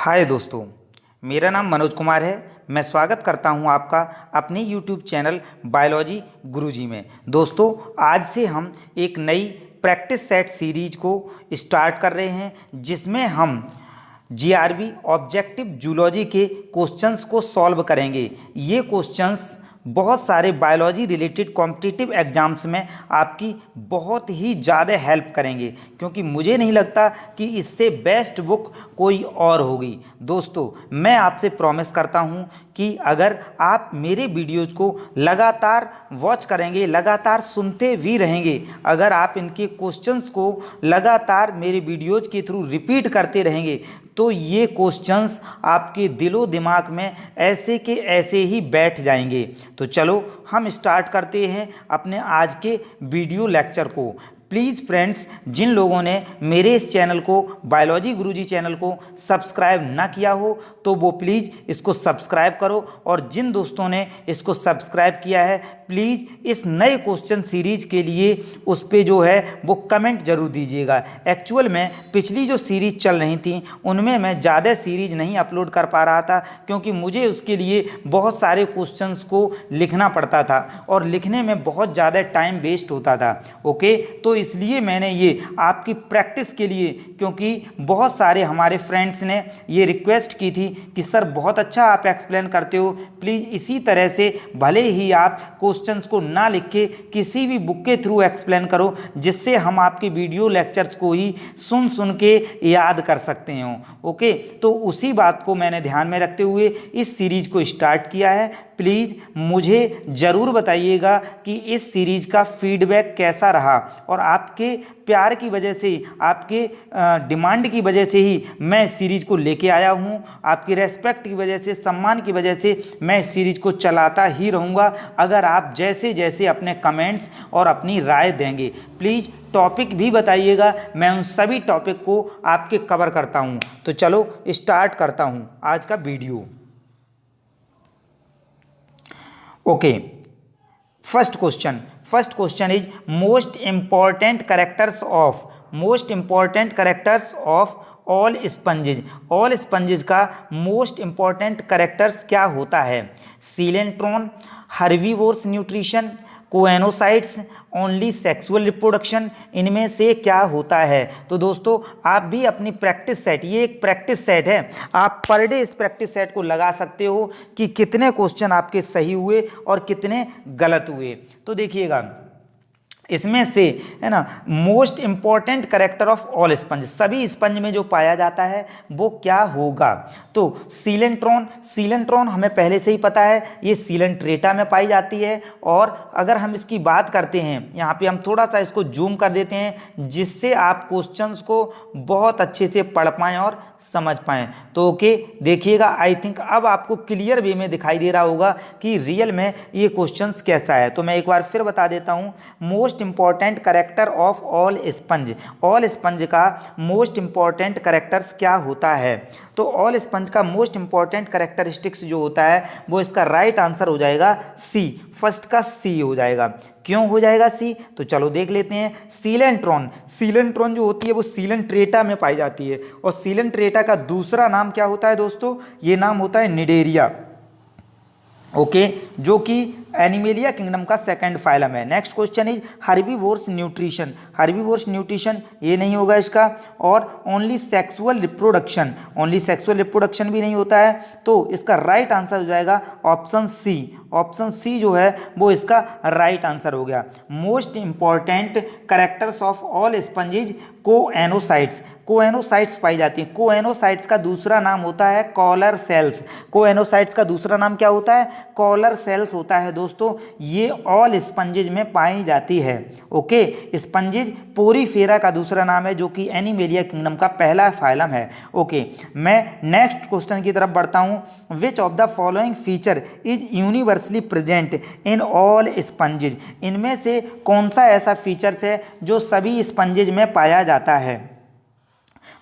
हाय दोस्तों, मेरा नाम मनोज कुमार है। मैं स्वागत करता हूं आपका अपने YouTube चैनल बायोलॉजी गुरुजी में। दोस्तों, आज से हम एक नई प्रैक्टिस सेट सीरीज को स्टार्ट कर रहे हैं, जिसमें हम GRB ऑब्जेक्टिव जूलॉजी के क्वेश्चंस को सॉल्व करेंगे। ये क्वेश्चंस बहुत सारे बायोलॉजी रिलेटेड कॉम्पिटिटिव एग्जाम्स में आपकी बहुत ही ज़्यादा हेल्प करेंगे, क्योंकि मुझे नहीं लगता कि इससे बेस्ट बुक कोई और होगी। दोस्तों, मैं आपसे प्रॉमिस करता हूं कि अगर आप मेरे वीडियोज़ को लगातार वॉच करेंगे, लगातार सुनते भी रहेंगे, अगर आप इनके क्वेश्चंस को लगातार मेरे वीडियोज़ के थ्रू रिपीट करते रहेंगे, तो ये क्वेश्चंस आपके दिलो दिमाग में ऐसे के ऐसे ही बैठ जाएंगे। तो चलो हम स्टार्ट करते हैं अपने आज के वीडियो लेक्चर को। प्लीज़ फ्रेंड्स, जिन लोगों ने मेरे इस चैनल को, बायोलॉजी गुरुजी चैनल को सब्सक्राइब ना किया हो, तो वो प्लीज़ इसको सब्सक्राइब करो, और जिन दोस्तों ने इसको सब्सक्राइब किया है, प्लीज़ इस नए क्वेश्चन सीरीज के लिए उस पर जो है वो कमेंट ज़रूर दीजिएगा। एक्चुअल में पिछली जो सीरीज चल रही थी उनमें मैं ज़्यादा सीरीज नहीं अपलोड कर पा रहा था, क्योंकि मुझे उसके लिए बहुत सारे क्वेश्चंस को लिखना पड़ता था और लिखने में बहुत ज़्यादा टाइम वेस्ट होता था। ओके, तो इसलिए मैंने ये आपकी प्रैक्टिस के लिए, क्योंकि बहुत सारे हमारे फ्रेंड्स ने ये रिक्वेस्ट की थी कि सर बहुत अच्छा आप एक्सप्लेन करते हो, प्लीज़ इसी तरह से भले ही आप क्वेश्चंस को ना लिख के किसी भी बुक के थ्रू एक्सप्लेन करो, जिससे हम आपके वीडियो लेक्चर्स को ही सुन सुन के याद कर सकते हो। ओके, तो उसी बात को मैंने ध्यान में रखते हुए इस सीरीज़ को स्टार्ट किया है। प्लीज़ मुझे ज़रूर बताइएगा कि इस सीरीज़ का फीडबैक कैसा रहा, और आपके प्यार की वजह से, आपके डिमांड की वजह से ही मैं इस सीरीज़ को लेके आया हूँ। आपकी रेस्पेक्ट की वजह से, सम्मान की वजह से मैं इस सीरीज़ को चलाता ही रहूँगा, अगर आप जैसे जैसे अपने कमेंट्स और अपनी राय देंगे। प्लीज़ टॉपिक भी बताइएगा, मैं उन सभी टॉपिक को आपके कवर करता हूँ। तो चलो स्टार्ट करता हूँ आज का video. Okay, first question is most important characters of all sponges. All sponges का मोस्ट इम्पॉर्टेंट कैरेक्टर्स क्या होता है? Coelenteron, herbivores nutrition, choanocytes, only sexual reproduction, इनमें से क्या होता है? तो दोस्तों, आप भी अपनी प्रैक्टिस सेट, ये एक प्रैक्टिस सेट है, आप पर डे इस प्रैक्टिस सेट को लगा सकते हो कि कितने क्वेश्चन आपके सही हुए और कितने गलत हुए। तो देखिएगा, इसमें से है ना, most important character of all sponge, सभी स्पंज में जो पाया जाता है वो क्या होगा? तो सीलेंट्रॉन हमें पहले से ही पता है, ये सीलेंट्रेटा में पाई जाती है। और अगर हम इसकी बात करते हैं, यहाँ पे हम थोड़ा सा इसको जूम कर देते हैं, जिससे आप क्वेश्चंस को बहुत अच्छे से पढ़ पाएँ और समझ पाएँ। तो ओके, देखिएगा, आई थिंक अब आपको क्लियर वे में दिखाई दे रहा होगा कि रियल में ये क्वेश्चंस कैसा है। तो मैं एक बार फिर बता देता हूँ, most important character of all sponge का मोस्ट इम्पॉर्टेंट कैरेक्टर्स क्या होता है? तो ऑल स्पंज का मोस्ट इम्पॉर्टेंट कैरेक्टरिस्टिक्स जो होता है वो इसका राइट आंसर हो जाएगा सी। फर्स्ट का सी हो जाएगा। क्यों हो जाएगा सी? तो चलो देख लेते हैं। सीलेंट्रॉन जो होती है वो सीलेंट्रेटा में पाई जाती है, और सीलेंट्रेटा का दूसरा नाम क्या होता है दोस्तों? ये नाम होता है निडेरिया। ओके, जो कि एनिमेलिया किंगडम का सेकंड फाइलम है। Next question is herbivores nutrition, ये नहीं होगा इसका। और ओनली सेक्सुअल रिप्रोडक्शन भी नहीं होता है। तो इसका राइट आंसर हो जाएगा ऑप्शन सी जो है वो इसका राइट आंसर हो गया। Most important characters of all sponges choanocytes पाई जाती हैं। कोएनोसाइट्स का दूसरा नाम होता है कॉलर सेल्स। कोएनोसाइट्स का दूसरा नाम क्या होता है? कॉलर सेल्स होता है दोस्तों। ये ऑल स्पंजेज में पाई जाती है। ओके, स्पंजेज पोरीफेरा का दूसरा नाम है, जो कि एनिमेलिया किंगडम का पहला फाइलम है। ओके, मैं नेक्स्ट क्वेश्चन की तरफ बढ़ता हूँ। Which of the following feature is universally present in all sponges? इनमें से कौन सा ऐसा फीचर्स है जो सभी स्पंजेज में पाया जाता है?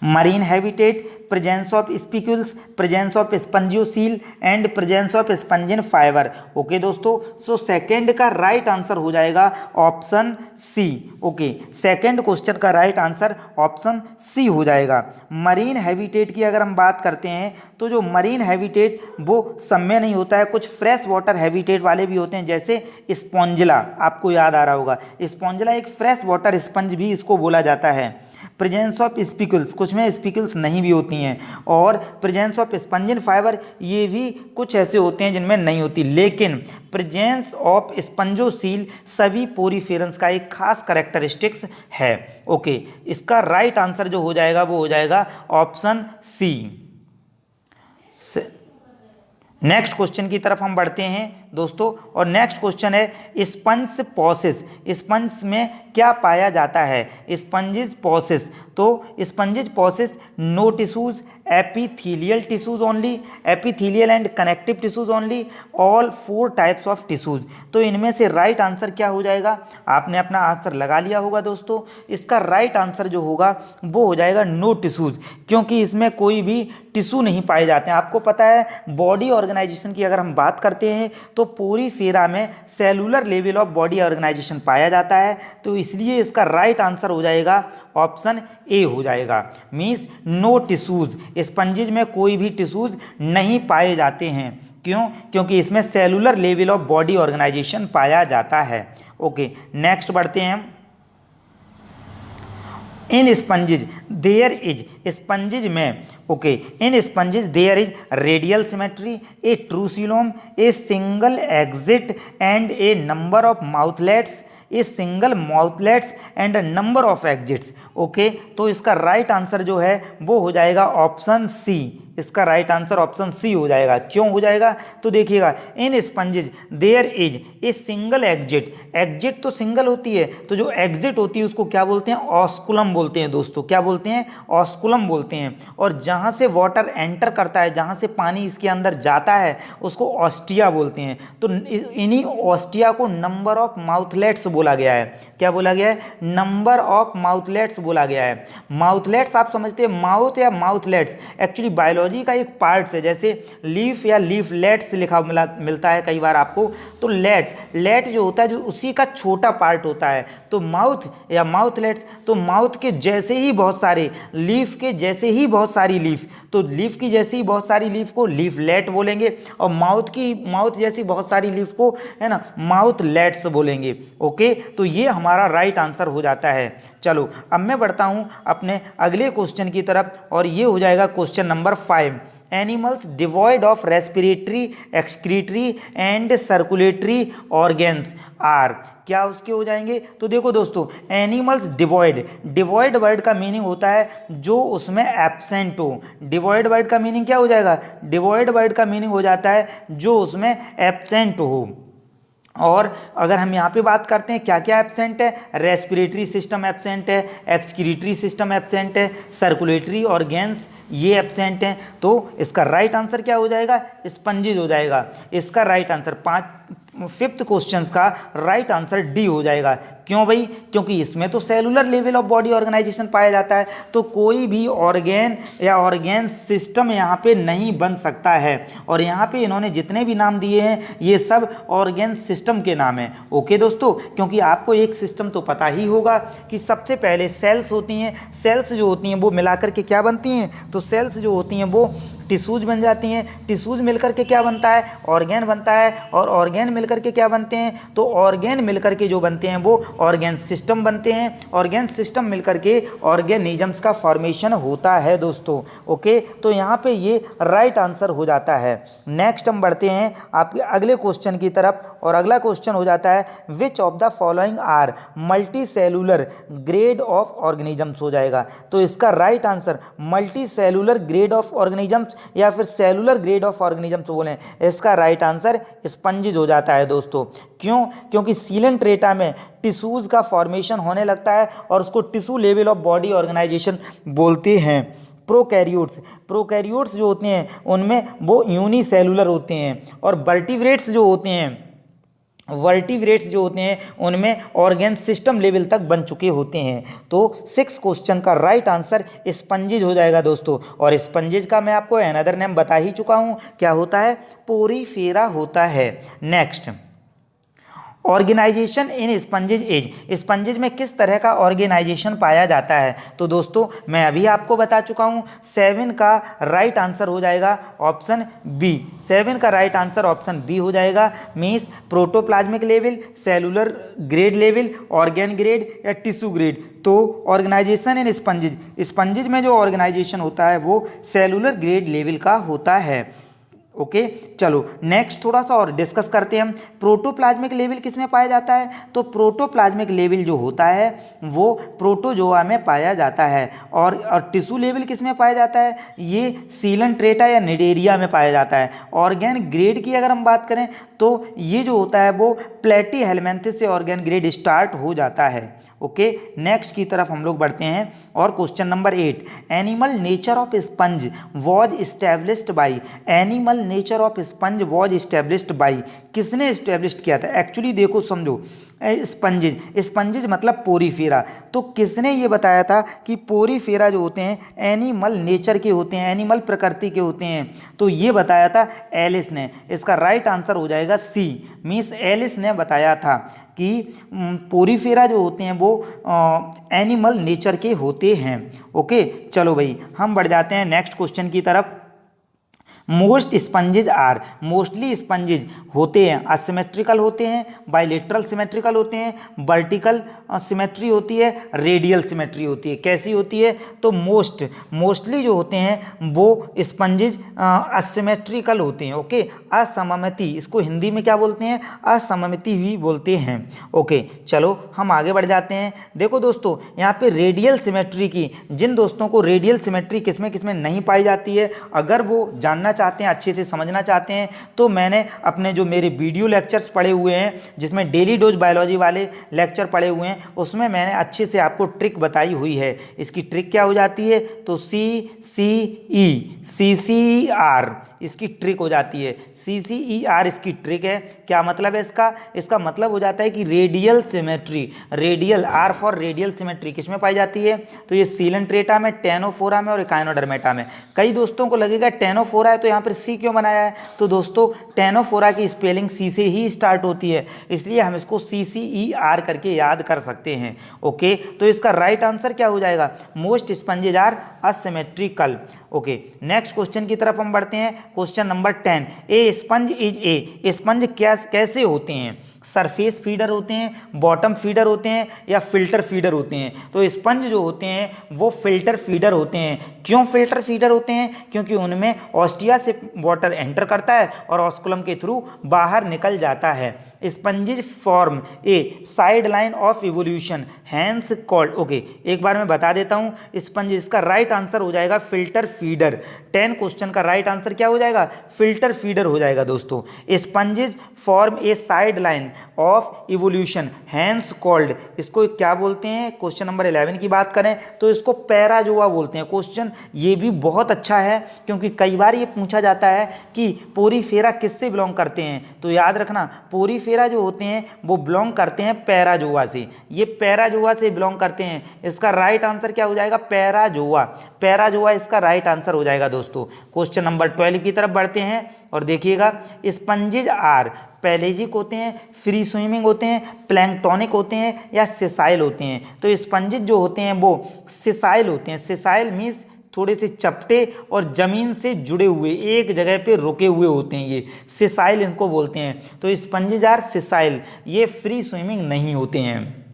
Marine habitat, presence of spicules, presence of spongocoel and presence of spongin fibre. Okay दोस्तों, सो सेकंड का राइट आंसर हो जाएगा option C. Okay, second question का राइट आंसर ऑप्शन सी हो जाएगा। मरीन हैबिटेट की अगर हम बात करते हैं तो जो मरीन हैबिटेट वो सब में नहीं होता है, कुछ फ्रेश वाटर हैबिटेट वाले भी होते हैं, जैसे स्पॉन्जिला, आपको याद आ रहा होगा स्पॉन्जिला एक फ्रेश वाटर स्पंज भी इसको बोला जाता है। प्रेजेंस ऑफ स्पिकल्स, कुछ में स्पिकल्स नहीं भी होती हैं, और प्रेजेंस ऑफ स्पंजिन फाइबर, ये भी कुछ ऐसे होते हैं जिनमें नहीं होती, लेकिन प्रेजेंस ऑफ स्पंजोसील सभी पोरीफेरेंस का एक खास कैरेक्टरिस्टिक्स है। ओके, इसका राइट आंसर जो हो जाएगा वो हो जाएगा ऑप्शन सी। नेक्स्ट क्वेश्चन की तरफ हम बढ़ते हैं दोस्तों, और नेक्स्ट क्वेश्चन है स्पंज पॉसेस। स्पंज में क्या पाया जाता है? स्पंजिज पॉसेस, तो sponges possess no tissues, epithelial tissues only, epithelial and connective tissues only, all 4 types of tissues. तो इनमें से राइट आंसर क्या हो जाएगा? आपने अपना आंसर लगा लिया होगा दोस्तों। इसका राइट आंसर जो होगा वो हो जाएगा नो टिश्यूज, क्योंकि इसमें कोई भी टिश्यू नहीं पाए जाते हैं। आपको पता है बॉडी ऑर्गेनाइजेशन की अगर हम बात करते हैं तो पूरी फेरा में cellular level of body organisation पाया जाता है, तो इसलिए इसका राइट आंसर हो जाएगा ऑप्शन ए हो जाएगा। मीन्स नो टिश्यूज, स्पंजिज में कोई भी टिश्यूज नहीं पाए जाते हैं। क्यों? क्योंकि इसमें cellular level of body organisation पाया जाता है। ओके, नेक्स्ट बढ़ते हैं। इन स्पंजिज देयर इज, स्पंजिज में okay, in sponges there is radial symmetry, a true coelom, a single exit and a number of mouthlets, a single mouthlets and number of exits. Okay, तो इसका right answer जो है वो हो जाएगा option सी। इसका right answer option C हो जाएगा। क्यों हो जाएगा? तो देखिएगा, in sponges there is a single exit, exit तो सिंगल होती है, तो जो एग्जिट होती है उसको क्या बोलते हैं? ऑस्कुलम बोलते हैं दोस्तों। क्या बोलते हैं? ऑस्कुलम बोलते हैं। और जहाँ से वाटर एंटर करता है, जहाँ से पानी इसके अंदर जाता है, उसको ऑस्टिया बोलते हैं। तो इन्हीं ऑस्टिया को नंबर ऑफ माउथलेट्स बोला गया है। क्या बोला गया है? नंबर ऑफ माउथलेट्स बोला गया है। माउथलेट्स आप समझते हैं, माउथ या माउथलेट्स एक्चुअली बायोलॉजी का एक पार्ट है। जैसे लीफ या लीफलेट्स लिखा मिलता है कई बार आपको, तो लेट जो होता है जो उसी का छोटा पार्ट होता है। तो माउथ या माउथलेट्स, तो माउथ के जैसे ही बहुत सारे, लीफ के जैसे ही बहुत सारी लीफ, तो लीफ की जैसी बहुत सारी लीफ को लीफलेट बोलेंगे, और माउथ जैसी बहुत सारी लीफ को है ना माउथलेट्स बोलेंगे। ओके, तो ये हमारा राइट आंसर हो जाता है। चलो अब मैं बढ़ता हूँ अपने अगले क्वेश्चन की तरफ, और ये हो जाएगा question number 5। Animals devoid of respiratory, excretory and circulatory organs are, क्या उसके हो जाएंगे? तो देखो दोस्तों, एनिमल्स डिवॉइड, डिवॉइड वर्ड का मीनिंग होता है जो उसमें एब्सेंट हो। डिवॉइड वर्ड का मीनिंग क्या हो जाएगा? डिवॉइड वर्ड का मीनिंग हो जाता है जो उसमें एब्सेंट हो। और अगर हम यहाँ पे बात करते हैं क्या क्या एब्सेंट है, रेस्पिरेटरी सिस्टम एब्सेंट है, एक्सक्रीटरी सिस्टम एब्सेंट है, सर्कुलेटरी ऑर्गेन्स ये एब्सेंट हैं, तो इसका राइट आंसर क्या हो जाएगा? स्पंजिज हो जाएगा। इसका राइट आंसर 5th क्वेश्चन का राइट आंसर डी हो जाएगा। क्यों भाई? क्योंकि इसमें तो cellular level of body organisation पाया जाता है, तो कोई भी ऑर्गेन या ऑर्गेन सिस्टम यहाँ पे नहीं बन सकता है। और यहाँ पे इन्होंने जितने भी नाम दिए हैं ये सब ऑर्गेन सिस्टम के नाम हैं। ओके दोस्तों, क्योंकि आपको एक सिस्टम तो पता ही होगा कि सबसे पहले सेल्स होती हैं, सेल्स जो होती हैं वो मिलाकर के क्या बनती हैं? तो सेल्स जो होती हैं वो टिश्यूज बन जाती हैं, टिश्यूज मिलकर के क्या बनता है? ऑर्गेन बनता है, और ऑर्गेन मिलकर के क्या बनते हैं? तो ऑर्गेन मिलकर के जो बनते हैं वो ऑर्गेन सिस्टम बनते हैं। ऑर्गेन सिस्टम मिलकर के ऑर्गेनिजम्स का फॉर्मेशन होता है दोस्तों। ओके, तो यहाँ पे ये राइट आंसर हो जाता है। नेक्स्ट हम बढ़ते हैं आपके अगले क्वेश्चन की तरफ, और अगला क्वेश्चन हो जाता है which of the following are multi cellular grade of organisms हो जाएगा। तो इसका right answer multicellular grade of organisms या फिर सेलुलर ग्रेड ऑफ ऑर्गेनिजम्स बोलें, इसका राइट आंसर स्पंजिज हो जाता है दोस्तों। क्यों? क्योंकि सीलेंट्रेटा में टिश्यूज़ का फॉर्मेशन होने लगता है और उसको tissue level of body organisation बोलते हैं। प्रोकैरियोट्स जो होते हैं उनमें वो यूनिसेलुलर होते हैं, और वर्टिब्रेट्स जो होते हैं उनमें ऑर्गेन सिस्टम लेवल तक बन चुके होते हैं। तो 6 क्वेश्चन का राइट आंसर स्पंजिज हो जाएगा दोस्तों। और स्पंजिज का मैं आपको अनदर नेम बता ही चुका हूँ, क्या होता है? पोरीफेरा होता है। नेक्स्ट, ऑर्गेनाइजेशन इन स्पंजेज एज, स्पंजेज में किस तरह का ऑर्गेनाइजेशन पाया जाता है? तो दोस्तों मैं अभी आपको बता चुका हूँ, 7 का राइट आंसर हो जाएगा ऑप्शन बी। 7 का राइट आंसर ऑप्शन बी हो जाएगा। Means protoplasmic level, cellular grade level, organ grade या टिश्यू ग्रेड। तो ऑर्गेनाइजेशन इन स्पंजेज, स्पंजेज में जो ऑर्गेनाइजेशन होता है वो सेलुलर ग्रेड लेवल का होता है। ओके चलो नेक्स्ट थोड़ा सा और डिस्कस करते हैं हम। प्रोटोप्लाज्मिक लेवल किस में पाया जाता है? तो प्रोटोप्लाज्मिक लेवल जो होता है वो प्रोटोजोआ में पाया जाता है। और टिश्यू लेवल किस में पाया जाता है? ये सीलन-ट्रेटा या निडेरिया में पाया जाता है। ऑर्गेन ग्रेड की अगर हम बात करें तो ये जो होता है वो प्लेटीहेलमिन्थेस से ऑर्गेन ग्रेड स्टार्ट हो जाता है। ओके नेक्स्ट की तरफ हम लोग बढ़ते हैं और question number 8, animal nature of sponge was established by, animal nature of sponge was established by, किसने इस्टेब्लिश किया था? एक्चुअली देखो समझो, स्पंजेज, स्पंजेज मतलब पोरीफेरा, तो किसने ये बताया था कि पोरीफेरा जो होते हैं एनिमल नेचर के होते हैं, एनिमल प्रकृति के होते हैं? तो ये बताया था एलिस ने। इसका राइट आंसर हो जाएगा सी। मीन्स एलिस ने बताया था कि पोरीफेरा जो होते हैं वो एनिमल नेचर के होते हैं। ओके चलो भाई हम बढ़ जाते हैं नेक्स्ट क्वेश्चन की तरफ। मोस्ट स्पंजेज आर, मोस्टली स्पंजेज होते हैं असिमेट्रिकल होते हैं, बाइलेटरल सिमेट्रिकल होते हैं, वर्टिकल सिमेट्री होती है, रेडियल सिमेट्री होती है। कैसी होती है? तो मोस्टली जो होते हैं वो स्पंजेज असिमेट्रिकल होते हैं। ओके असममिति, इसको हिंदी में क्या बोलते हैं? असममिति भी बोलते हैं। ओके चलो हम आगे बढ़ जाते हैं। देखो दोस्तों यहाँ पे रेडियल सिमेट्री की, जिन दोस्तों को रेडियल सिमेट्री किसमें किसमें नहीं पाई जाती है, अगर वो जानना चाहते हैं, अच्छे से समझना चाहते हैं, तो मैंने अपने जो मेरे वीडियो लेक्चर्स पढ़े हुए हैं जिसमें डेली डोज बायोलॉजी वाले लेक्चर पढ़े हुए हैं, उसमें मैंने अच्छे से आपको ट्रिक बताई हुई है। इसकी ट्रिक क्या हो जाती है? तो CCER इसकी ट्रिक हो जाती है। CCER इसकी ट्रिक है। क्या मतलब है इसका? इसका मतलब हो जाता है कि radial symmetry, radial or for radial symmetry किस में पाई जाती है? तो ये सीलन-ट्रेटा में, टेनोफोरा में और एकाइनोडर्मेटा में। कई दोस्तों को लगेगा टेनोफोरा है तो यहाँ पर सी क्यों बनाया है? तो दोस्तों टेनोफोरा की स्पेलिंग सी से ही स्टार्ट होती है, इसलिए हम इसको CCER करके याद कर सकते हैं। ओके तो इसका राइट आंसर क्या हो जाएगा? Most sponges are asymmetrical. Okay next question की तरफ हम बढ़ते हैं। Question number 10, a sponge is a, sponge क्या कैसे होते हैं? सरफेस फीडर होते हैं, बॉटम फीडर होते हैं या फिल्टर फीडर होते हैं? तो स्पंज जो होते हैं वो फिल्टर फीडर होते हैं। क्यों फिल्टर फीडर होते हैं? क्योंकि उनमें ऑस्टिया से वाटर एंटर करता है और ऑस्कुलम के थ्रू बाहर निकल जाता है। Sponges form a side line of evolution hence called. Okay एक बार मैं बता देता हूँ, स्पंज, इसका राइट आंसर हो जाएगा फिल्टर फीडर। 10 क्वेश्चन का राइट आंसर क्या हो जाएगा? फिल्टर फीडर हो जाएगा दोस्तों। Sponges form a side line of evolution hence called, इसको क्या बोलते हैं? क्वेश्चन नंबर 11 की बात करें तो इसको पैराजोआ बोलते हैं। क्वेश्चन ये भी बहुत अच्छा है क्योंकि कई बार ये पूछा जाता है कि पोरीफेरा किससे बिलोंग करते हैं, तो याद रखना पोरीफेरा जो होते हैं वो बिलोंग करते हैं पैराजोआ से। ये पैराजोआ से बिलोंग करते हैं। इसका राइट आंसर क्या हो जाएगा? पैराजोआ। पैराजोआ इसका राइट आंसर हो जाएगा दोस्तों। क्वेश्चन नंबर 12 की तरफ बढ़ते हैं और देखिएगा, स्पंजेज आर पेलेजिक होते हैं, फ्री स्विमिंग होते हैं, प्लैंक्टोनिक होते हैं या सेसाइल होते हैं? तो स्पंजेज जो होते हैं वो सेसाइल होते हैं। सेसाइल मीन्स थोड़े से चपटे और ज़मीन से जुड़े हुए, एक जगह पे रुके हुए होते हैं, ये सेसाइल इनको बोलते हैं। तो स्पंजेज आर सेसाइल, ये फ्री स्विमिंग नहीं होते हैं।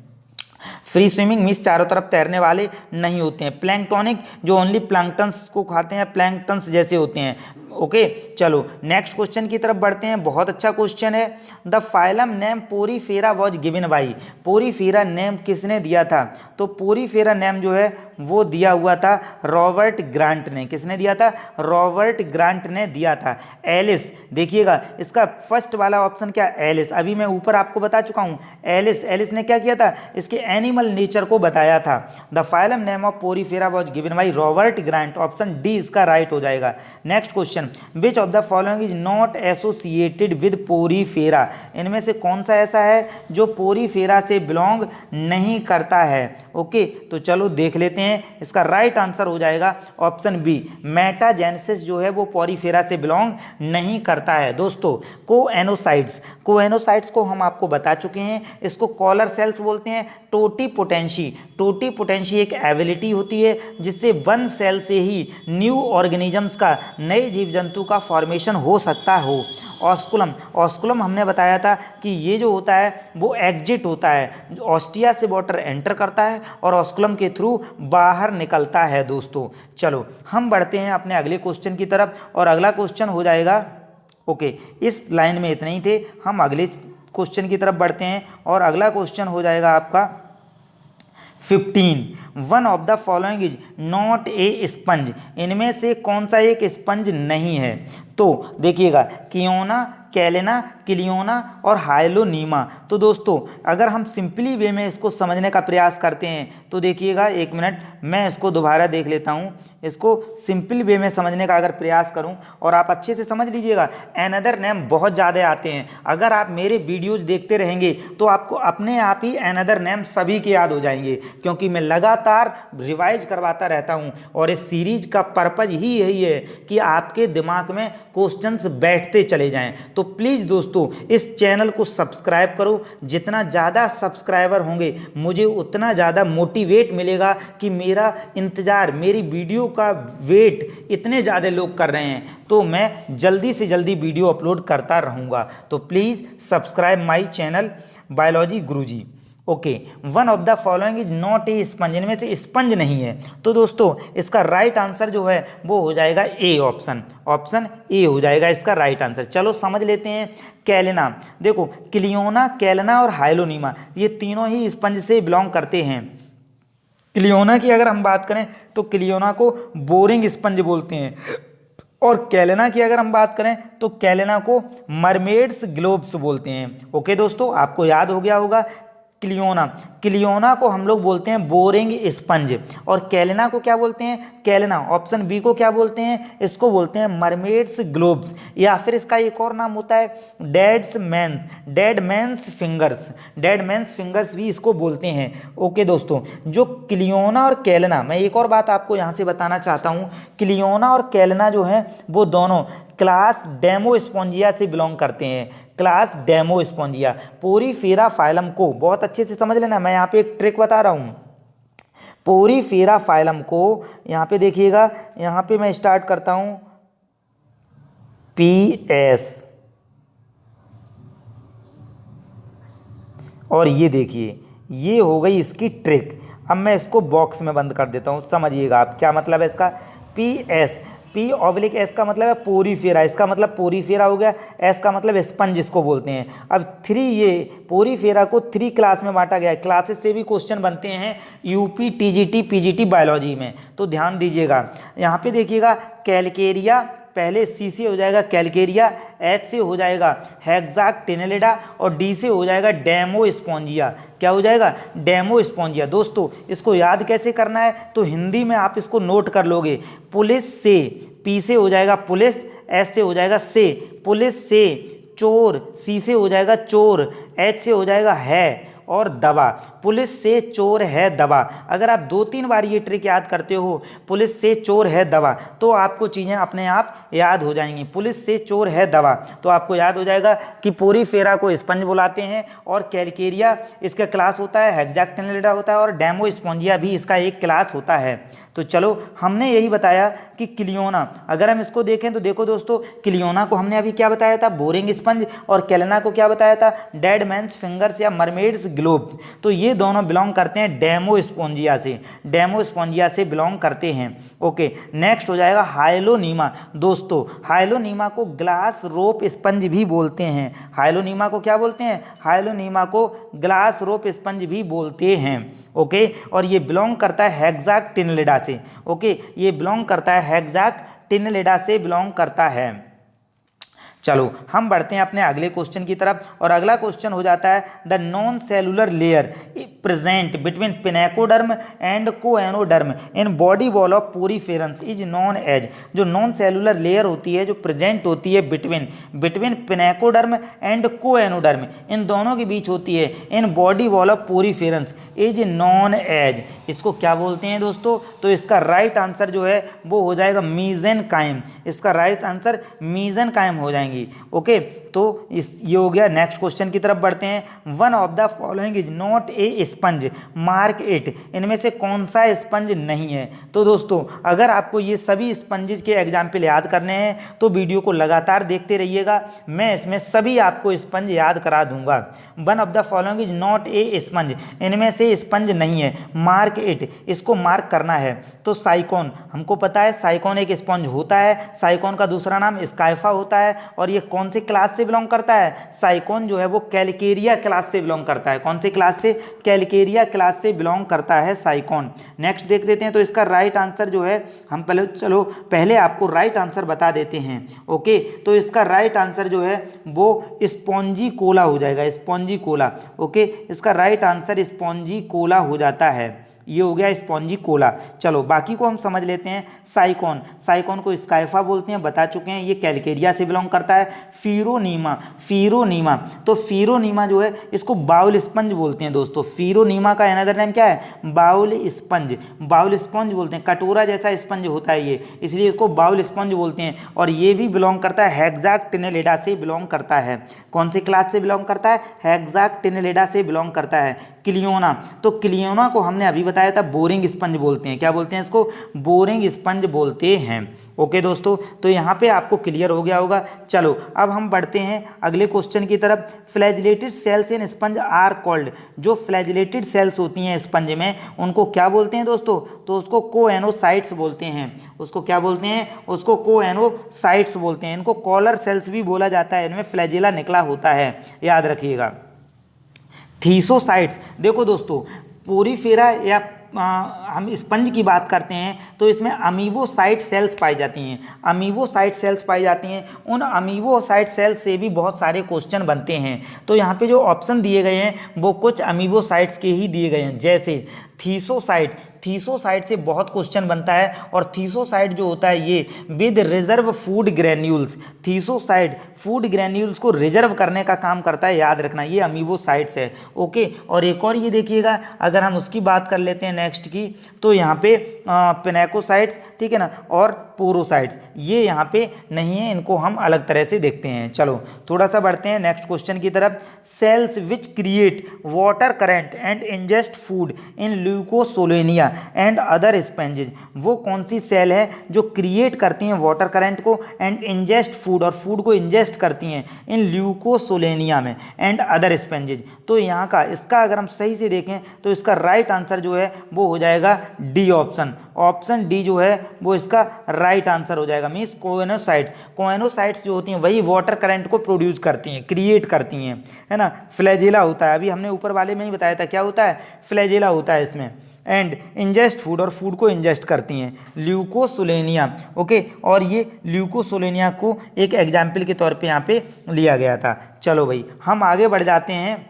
फ्री स्विमिंग मीन्स चारों तरफ तैरने वाले नहीं होते हैं। प्लैंक्टोनिक जो ओनली प्लैंक्टन्स को खाते हैं, प्लैंक्टन्स जैसे होते हैं। ओके चलो नेक्स्ट क्वेश्चन की तरफ बढ़ते हैं। बहुत अच्छा क्वेश्चन है। The phylum name Porifera was given by, Porifera name किसने दिया था? तो पोरीफेरा नेम जो है वो दिया हुआ था रॉबर्ट ग्रांट ने। किसने दिया था? रॉबर्ट ग्रांट ने दिया था। एलिस, देखिएगा इसका फर्स्ट वाला ऑप्शन क्या? एलिस। अभी मैं ऊपर आपको बता चुका हूँ एलिस। एलिस ने क्या किया था? इसके एनिमल नेचर को बताया था। The phylum name of Porifera was given by Robert grant, option D इसका राइट हो जाएगा। Next question, which of the following is not associated with Porifera, इनमें से कौन सा ऐसा है जो पोरीफेरा से बिलोंग नहीं करता है? ओके तो चलो देख लेते हैं। इसका राइट आंसर हो जाएगा ऑप्शन बी, मेटाजेनेसिस जो है वो पोरीफेरा से बिलोंग नहीं करता है। दोस्तों कोएनोसाइट्स को हम आपको बता चुके हैं, इसको कॉलर सेल्स बोलते हैं। टोटीपोटेंशी एक एबिलिटी होती है जिससे वन सेल से ही न्यू ऑर्गेनिजम्स का, नए जीव जंतु का फॉर्मेशन हो सकता हो। ऑस्कुलम हमने बताया था कि ये जो होता है वो एग्जिट होता है, ऑस्टिया से वाटर एंटर करता है और ऑस्कुलम के थ्रू बाहर निकलता है दोस्तों। चलो हम बढ़ते हैं अपने अगले क्वेश्चन की तरफ, और अगला क्वेश्चन हो जाएगा, ओके इस लाइन में इतने ही थे, हम अगले क्वेश्चन की तरफ बढ़ते हैं और अगला क्वेश्चन हो जाएगा आपका 15। One of the following is not a sponge, इनमें से कौन सा एक स्पंज नहीं है? तो देखिएगा, कियोना, कैलेना, क्लियोना और हाइलोनीमा। तो दोस्तों अगर हम सिंपली वे में इसको समझने का प्रयास करते हैं तो देखिएगा, एक मिनट मैं इसको दोबारा देख लेता हूँ। इसको सिंपल वे में समझने का अगर प्रयास करूं और आप अच्छे से समझ लीजिएगा, एनदर नेम बहुत ज़्यादा आते हैं। अगर आप मेरे वीडियोस देखते रहेंगे तो आपको अपने आप ही एनदर नेम सभी के याद हो जाएंगे, क्योंकि मैं लगातार रिवाइज करवाता रहता हूं और इस सीरीज का पर्पज़ ही यही है कि आपके दिमाग में क्वेश्चंस बैठते चले जाएं। तो प्लीज़ दोस्तों इस चैनल को सब्सक्राइब करो। जितना ज़्यादा सब्सक्राइबर होंगे मुझे उतना ज़्यादा मोटिवेट मिलेगा कि मेरा इंतज़ार, मेरी वीडियो का वेट इतने ज़्यादा लोग कर रहे हैं तो मैं जल्दी से जल्दी वीडियो अपलोड करता रहूँगा। तो please subscribe my channel biology Guruji. Okay, one of the following is not a sponge, इनमें से स्पंज नहीं है। तो दोस्तों इसका राइट आंसर जो है वो हो जाएगा ए, ऑप्शन ए हो जाएगा इसका राइट आंसर। चलो समझ लेते हैं। कैलेना, देखो क्लियोना, कैलेना और हाइलोनीमा ये तीनों ही स्पंज से बिलोंग करते हैं। क्लियोना की अगर हम बात करें तो क्लियोना को बोरिंग स्पंज बोलते हैं, और कैलेना की अगर हम बात करें तो कैलेना को मरमेड्स ग्लोब्स बोलते हैं। ओके दोस्तों, आपको याद हो गया होगा। क्लियोना को हम लोग बोलते हैं बोरिंग स्पंज, और कैलेना को क्या बोलते हैं? कैलेना ऑप्शन बी को क्या बोलते हैं? इसको बोलते हैं मरमेड्स ग्लोब्स, या फिर इसका एक और नाम होता है डेड मैंस फिंगर्स भी इसको बोलते हैं। ओके दोस्तों, जो क्लियोना और कैलेना, मैं एक और बात आपको यहाँ से बताना चाहता हूँ। क्लियोना और कैलेना जो हैं वो दोनों क्लास डेमोस्पोंजिया से बिलोंग करते हैं। क्लास डेमोस्पोंजिया, पोरीफेरा फाइलम को बहुत अच्छे से समझ लेना। मैं यहाँ पे एक ट्रिक बता रहा हूँ। पोरीफेरा फाइलम को यहाँ पे देखिएगा, यहाँ पे मैं स्टार्ट करता हूँ PS, और ये देखिए ये हो गई इसकी ट्रिक। अब मैं इसको बॉक्स में बंद कर देता हूँ, समझिएगा आप क्या मतलब है इसका। P/S का मतलब है पोरीफेरा, इसका मतलब पोरीफेरा हो गया। S का मतलब स्पंज इसको बोलते हैं। अब 3, ये पोरीफेरा को 3 क्लास में बांटा गया है। क्लासेस से भी क्वेश्चन बनते हैं UP, TGT, PGT बायोलॉजी में, तो ध्यान दीजिएगा। यहाँ पे देखिएगा, कैलकेरिया पहले C से हो जाएगा कैलकेरिया, H से हो जाएगा हेक्साक्टिनेलिडा और D से हो जाएगा डेमोस्पोंजिया। क्या हो जाएगा? डेमोस्पोंजिया। दोस्तों इसको याद कैसे करना है तो हिंदी में आप इसको नोट कर लोगे। पुलिस से, P से हो जाएगा पुलिस, S से हो जाएगा से, पुलिस से। चोर, C से हो जाएगा चोर, H से हो जाएगा है, और दवा, पुलिस से चोर है दवा। अगर आप 2-3 बार ये ट्रिक याद करते हो, पुलिस से चोर है दवा, तो आपको चीज़ें अपने आप याद हो जाएंगी। पुलिस से चोर है दवा, तो आपको याद हो जाएगा कि पोरीफेरा को स्पंज बुलाते हैं, और कैलकेरिया इसका क्लास होता है, हेक्साक्टिनेलिडा होता है, और डेमोस्पोंजिया भी इसका एक क्लास होता है। तो चलो हमने यही बताया कि क्लियोना, अगर हम इसको देखें तो देखो दोस्तों, क्लियोना को हमने अभी क्या बताया था? बोरिंग स्पंज, और कैलेना को क्या बताया था? डेड मैंस फिंगर्स या मरमेड्स ग्लोब्स। तो ये दोनों बिलोंग करते हैं डेमोस्पोंजिया से बिलोंग करते हैं। ओके, नेक्स्ट हो जाएगा हाइलोनीमा। दोस्तों हाइलोनीमा को ग्लास रोप स्पंज भी बोलते हैं। हाइलोनीमा को क्या बोलते हैं? हाइलोनीमा को ग्लास रोप स्पंज भी बोलते हैं। ओके, और ये बिलोंग करता है हेक्साक्टिनेलिडा से। ओके, ये बिलोंग करता है हेक्साक्टिनेलिडा से बिलोंग करता है। चलो हम बढ़ते हैं अपने अगले क्वेश्चन की तरफ, और अगला क्वेश्चन हो जाता है the non cellular layer present between pinacoderm and choanoderm in body wall of poriferans is known as. जो नॉन सेलुलर लेयर होती है, जो प्रेजेंट होती है बिटवीन पिनेकोडर्म एंड कोएनोडर्म, इन दोनों के बीच होती है, in body wall of poriferans is known as. इसको क्या बोलते हैं दोस्तों? तो इसका राइट आंसर जो है वो हो जाएगा मीजेनकाइम। इसका राइट आंसर मीजेनकाइम हो जाएंगी। ओके, तो ये हो गया। नेक्स्ट क्वेश्चन की तरफ बढ़ते हैं। One of the following is not a sponge, mark it. इनमें से कौन सा स्पंज नहीं है? तो दोस्तों अगर आपको ये सभी स्पंजेस के एग्जाम्पल याद करने हैं तो वीडियो को लगातार देखते रहिएगा, मैं इसमें सभी आपको स्पंज याद करा दूंगा। One of the following is not a sponge, इनमें से स्पंज नहीं है, मार्क इट, इसको मार्क करना है। तो साइकोन, हमको पता है साइकोन एक स्पंज होता है, साइकोन का दूसरा नाम स्काइफा होता है। और ये कौन सी क्लास से बिलोंग करता है? साइकोन जो है वो कैलकेरिया क्लास से बिलोंग करता है। कौन सी क्लास से? कैलकेरिया क्लास से बिलोंग करता है साइकोन। नेक्स्ट देख लेते हैं। तो इसका राइट आंसर जो है, हम पहले आपको राइट आंसर बता देते हैं। ओके, तो इसका राइट आंसर जो है वो स्पॉन्जी कोला हो जाएगा, स्पॉन्जी कोला। ओके, इसका राइट आंसर स्पॉन्जी कोला हो जाता है। ये हो गया स्पॉन्जी कोला। चलो बाकी को हम समझ लेते हैं। साइकोन, साइकोन को स्काइफा बोलते हैं, बता चुके हैं, ये कैलकेरिया से बिलोंग करता है। फीरोनीमा, फीरोनीमा, तो फीरोनीमा जो है इसको बाउल स्पंज बोलते हैं दोस्तों। फीरोनीमा का अनदर नेम क्या है? बाउल स्पंज, बाउल स्पंज बोलते हैं। कटोरा जैसा स्पंज होता है ये, इसलिए इसको बाउल स्पंज बोलते हैं। और ये भी बिलोंग करता है हेक्साक्टिनेलिडा से बिलोंग करता है। कौन सी क्लास से बिलोंग करता है? हेक्साक्टिनेलिडा से बिलोंग करता है। क्लियोना, तो क्लियोना को हमने अभी बताया था बोरिंग स्पंज बोलते हैं। क्या बोलते हैं इसको? बोरिंग स्पंज बोलते हैं। ओके दोस्तों, तो यहाँ पे आपको क्लियर हो गया होगा। चलो अब हम बढ़ते हैं अगले क्वेश्चन की तरफ। Flagellated cells in sponge are called, जो फ्लैजिलेटेड सेल्स होती हैं स्पंज में उनको क्या बोलते हैं दोस्तों? तो उसको कोएनोसाइट्स बोलते हैं। उसको क्या बोलते हैं? उसको कोएनोसाइट्स बोलते हैं। इनको कॉलर सेल्स भी बोला जाता है, इनमें फ्लैजिला निकला होता है, याद रखिएगा। थीसोसाइट्स, देखो दोस्तों पोरीफेरा या हम स्पंज की बात करते हैं तो इसमें अमीबोसाइट सेल्स पाई जाती हैं, अमीबोसाइट सेल्स पाई जाती हैं। उन अमीबोसाइट सेल्स से भी बहुत सारे क्वेश्चन बनते हैं। तो यहाँ पे जो ऑप्शन दिए गए हैं वो कुछ अमीबोसाइट्स के ही दिए गए हैं, जैसे थीसोसाइट। थीसोसाइट से बहुत क्वेश्चन बनता है और थीसोसाइट जो होता है ये with reserve food granules, थीसोसाइट food granules को रिजर्व करने का काम करता है, याद रखना, ये अमीबोसाइट्स है। ओके, और एक और ये देखिएगा, अगर हम उसकी बात कर लेते हैं नेक्स्ट की, तो यहाँ पे पिनेकोसाइट्स, ठीक है ना, और पोरोसाइट्स ये यहाँ पे नहीं है, इनको हम अलग तरह से देखते हैं। चलो थोड़ा सा बढ़ते हैं नेक्स्ट क्वेश्चन की तरफ। Cells which create water current and ingest food in Leucosolenia and other sponges, वो कौन सी सेल है जो क्रिएट करती हैं वाटर करंट को एंड इंजेस्ट फूड, और फूड को इंजेस्ट करती हैं इन ल्यूकोसोलेनिया में एंड अदर स्पंजेज? तो यहाँ का इसका अगर हम सही से देखें तो इसका राइट आंसर जो है वो हो जाएगा डी ऑप्शन। ऑप्शन डी जो है वो इसका राइट आंसर हो जाएगा। मीन्स कोएनोसाइट्स, कोएनोसाइट्स जो होती हैं वही वाटर करंट को प्रोड्यूस करती हैं, क्रिएट करती हैं, है ना। फ्लैजिला होता है, अभी हमने ऊपर वाले में ही बताया था, क्या होता है? फ्लैजिला होता है इसमें। एंड इंजेस्ट फूड, और फूड को इंजेस्ट करती हैं, ल्यूकोसोलेनिया। ओके, और ये ल्यूकोसोलेनिया को एक एग्जाम्पल के तौर पे यहाँ पे लिया गया था। चलो भाई हम आगे बढ़ जाते हैं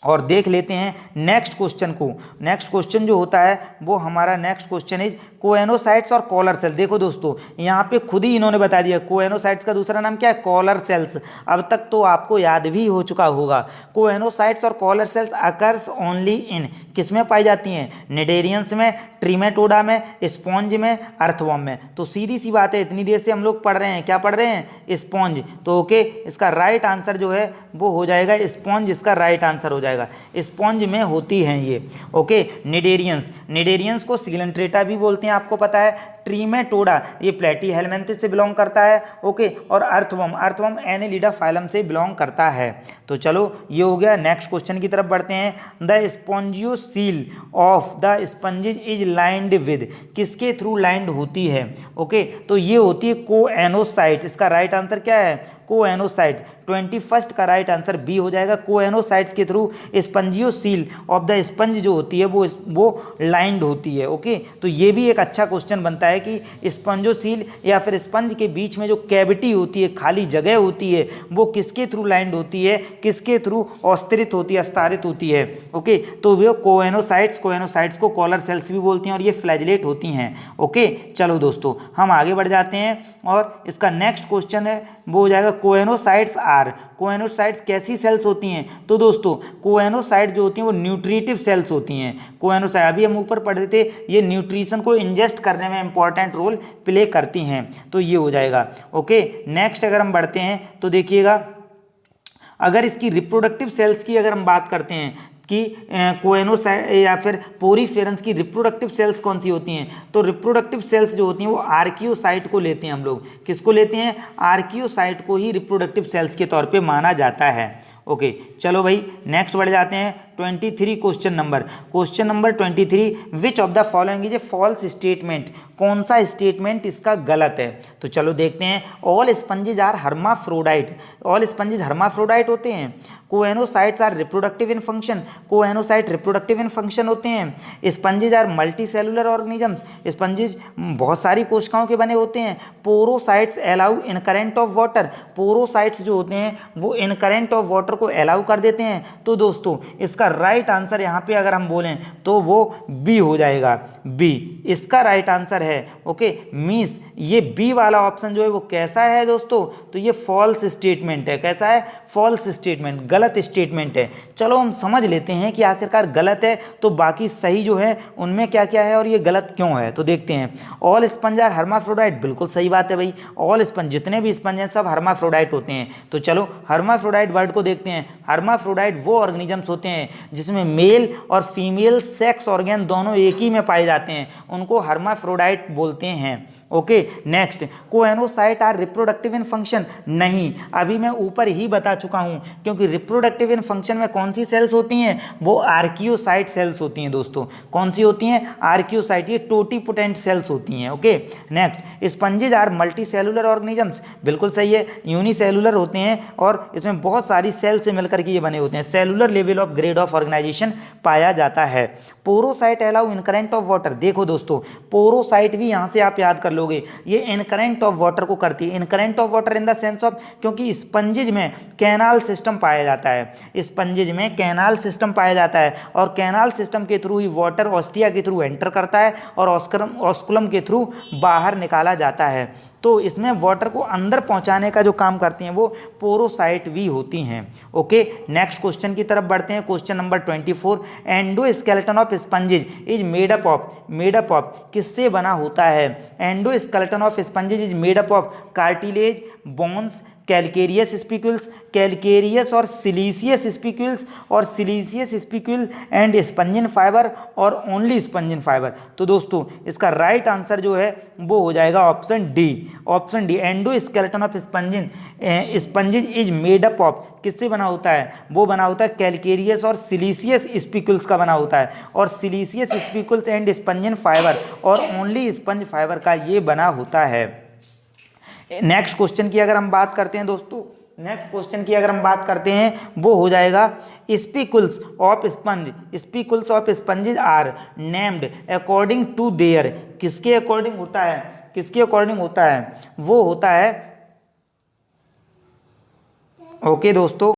और देख लेते हैं नेक्स्ट क्वेश्चन को। नेक्स्ट क्वेश्चन जो होता है वो हमारा नेक्स्ट क्वेश्चन इज कोएनोसाइट्स और कॉलर सेल। देखो दोस्तों यहाँ पे खुद ही इन्होंने बता दिया, कोएनोसाइट्स का दूसरा नाम क्या है? Collar cells. अब तक तो आपको याद भी हो चुका होगा। कोएनोसाइट्स और collar cells occurs only in, किसमें पाई जाती हैं? निडेरियंस में, ट्रीमेटोडा में, स्पॉन्ज में, अर्थवॉर्म में। तो सीधी सी बात है, इतनी देर से हम लोग पढ़ रहे हैं, क्या पढ़ रहे हैं? स्पॉन्ज। तो ओके, इसका राइट आंसर जो है वो हो जाएगा स्पॉन्ज, इसका राइट आंसर हो जाएगा। स्पॉन्ज में होती हैं ये। ओके, निडेरियंस, निडेरियंस को सिगेलेंट्रेटा भी बोलते हैं, आपको पता है। ट्रीमेटोडा ये प्लेटीहेलमिन्थेस से बिलोंग करता है। ओके, और अर्थवॉर्म, अर्थवॉर्म एनेलिडा फाइलम से बिलोंग करता है। तो चलो ये हो गया। नेक्स्ट क्वेश्चन की तरफ बढ़ते हैं। The spongocoel of the sponges is lined with, किसके थ्रू लाइंड होती है? ओके, तो ये होती है कोएनोसाइट। इसका राइट आंसर क्या है? कोएनोसाइट। 21 का राइट आंसर बी हो जाएगा। कोएनोसाइट्स के थ्रू स्पंजियोसील ऑफ द स्पंज जो होती है वो लाइंड होती है। ओके, तो ये भी एक अच्छा क्वेश्चन बनता है कि स्पंजोसील या फिर स्पंज के बीच में जो कैविटी होती है, खाली जगह होती है, वो किसके थ्रू लाइंड होती है? किसके थ्रू औस्तरित होती है, अस्तारित होती है? ओके, तो वो कोएनोसाइट्स, कोएनोसाइट्स को कॉलर सेल्स भी बोलती हैं और ये फ्लैजिलेट होती हैं। ओके, चलो दोस्तों हम आगे बढ़ जाते हैं और इसका नेक्स्ट क्वेश्चन है वो हो जाएगा कोएनोसाइट्स आर। कोएनोसाइट्स कैसी सेल्स होती हैं? तो दोस्तों कोएनोसाइट जो होती हैं वो न्यूट्रिटिव सेल्स होती हैं। कोएनोसाइट अभी हम ऊपर पढ़े थे, ये न्यूट्रिशन को इंजेस्ट करने में इंपॉर्टेंट रोल प्ले करती हैं, तो ये हो जाएगा। ओके, नेक्स्ट अगर हम बढ़ते हैं तो देखिएगा, अगर इसकी रिप्रोडक्टिव सेल्स की अगर हम बात करते हैं कि कोएनोसाइट या फिर पोरीफेरेंस की रिप्रोडक्टिव सेल्स कौन सी होती हैं, तो रिप्रोडक्टिव सेल्स जो होती हैं वो आर्कियोसाइट को लेते हैं हम लोग। किसको लेते हैं? आर्कियोसाइट को ही रिप्रोडक्टिव सेल्स के तौर पे माना जाता है। ओके, चलो भाई नेक्स्ट बढ़ जाते हैं 23 question number 23, which of the following is a false statement? कौन सा स्टेटमेंट इसका गलत है? तो चलो देखते हैं। All sponges are hermaphrodite. All sponges hermaphrodite होते हैं। Choanocytes are reproductive in function. Choanocyte reproductive in function होते हैं। Sponges are multi cellular organisms. Sponges बहुत सारी कोशिकाओं के बने होते हैं। Porocytes allow in current of water. Porocytes जो होते हैं वो इन करंट ऑफ वाटर को अलाउ कर देते हैं। तो दोस्तों इसका राइट आंसर यहाँ पे अगर हम बोलें तो वो बी हो जाएगा। बी इसका राइट आंसर है। ओके, मीन्स ये बी वाला ऑप्शन जो है वो कैसा है दोस्तों? तो ये फॉल्स स्टेटमेंट है। कैसा है? फॉल्स स्टेटमेंट, गलत स्टेटमेंट है। चलो हम समझ लेते हैं कि आखिरकार गलत है तो बाकी सही जो है उनमें क्या क्या है और ये गलत क्यों है, तो देखते हैं। ऑल स्पंज आर हर्माफ्रोडाइट, बिल्कुल सही बात है भाई। ऑल स्पंज, जितने भी स्पंज हैं सब हर्माफ्रोडाइट होते हैं। तो चलो हर्माफ्रोडाइट वर्ड को देखते हैं। हर्माफ्रोडाइट वो ऑर्गेनिजम्स होते हैं जिसमें मेल और फीमेल सेक्स ऑर्गन दोनों एक ही में पाए जाते हैं, उनको हर्माफ्रोडाइट बोलते हैं। Okay, next, choanocyte are reproductive in function. नहीं, अभी मैं ऊपर ही बता चुका हूं, क्योंकि रिप्रोडक्टिव इन फंक्शन में कौन सी सेल्स होती हैं? वो आर्कियोसाइट सेल्स होती हैं दोस्तों। कौन सी होती हैं? आर्कियोसाइट, ये टोटीपोटेंट सेल्स होती हैं। Okay, next, sponges are multi cellular organisms. बिल्कुल सही है, यूनिसेलुलर होते हैं और इसमें बहुत सारी सेल से मिलकर के ये बने होते हैं। Cellular level of grade of organisation पाया जाता है। Porocyte allow in current of water. देखो दोस्तों, पोरोसाइट भी यहाँ से आप याद कर लोगे, ये इन करंट ऑफ वाटर को करती है। In current of water in the sense of, क्योंकि स्पंजेज में कैनाल सिस्टम पाया जाता है। स्पंजेज में कैनाल सिस्टम पाया जाता है और कैनाल सिस्टम के थ्रू ही वाटर ऑस्टिया के थ्रू एंटर करता है और ऑस्कुलम के थ्रू बाहर निकाला जाता है। तो इसमें वाटर को अंदर पहुंचाने का जो काम करती हैं वो पोरोसाइट भी होती हैं। ओके, नेक्स्ट क्वेश्चन की तरफ बढ़ते हैं। Question number 24, endoskeleton of sponges is made up of किससे बना होता है? Endoskeleton of sponges is made up of cartilage, bones, calcareous spicules, calcareous और siliceous spicule and spongin fibre और ओनली स्पंजिन फाइबर। तो दोस्तों इसका राइट आंसर जो है वो हो जाएगा option D. Option D, endoskeleton of sponges is made up of किससे बना होता है? वो बना होता है कैलकेरियस और सिलीसियस स्पिक्यूल्स का बना होता है, और सिलीसियस स्पिक्यूल्स एंड स्पंजिन फाइबर और ओनली स्पंज फाइबर का ये बना होता है। नेक्स्ट क्वेश्चन की अगर हम बात करते हैं दोस्तों, नेक्स्ट क्वेश्चन की अगर हम बात करते हैं वो हो जाएगा spicules of sponge. Spicules of sponges are named according to their, किसके अकॉर्डिंग होता है? किसके अकॉर्डिंग होता है? वो होता है, ओके दोस्तों,